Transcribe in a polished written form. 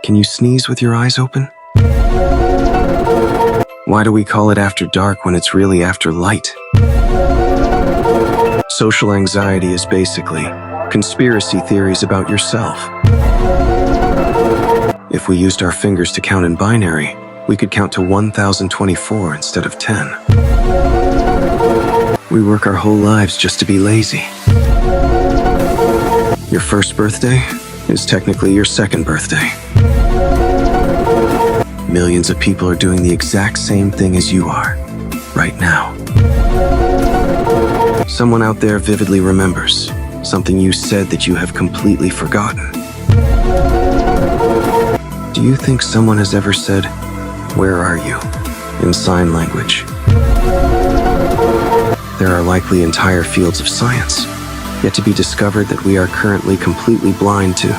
Can you sneeze with your eyes open? Why do we call it after dark when it's really after light? Social anxiety is basically conspiracy theories about yourself. If we used our fingers to count in binary, we could count to 1024 instead of 10. We work our whole lives just to be lazy. Your first birthday is technically your second birthday. Millions of people are doing the exact same thing as you are, right now. Someone out there vividly remembers something you said that you have completely forgotten. Do you think someone has ever said, "Where are you?" in sign language? There are likely entire fields of science yet to be discovered that we are currently completely blind to.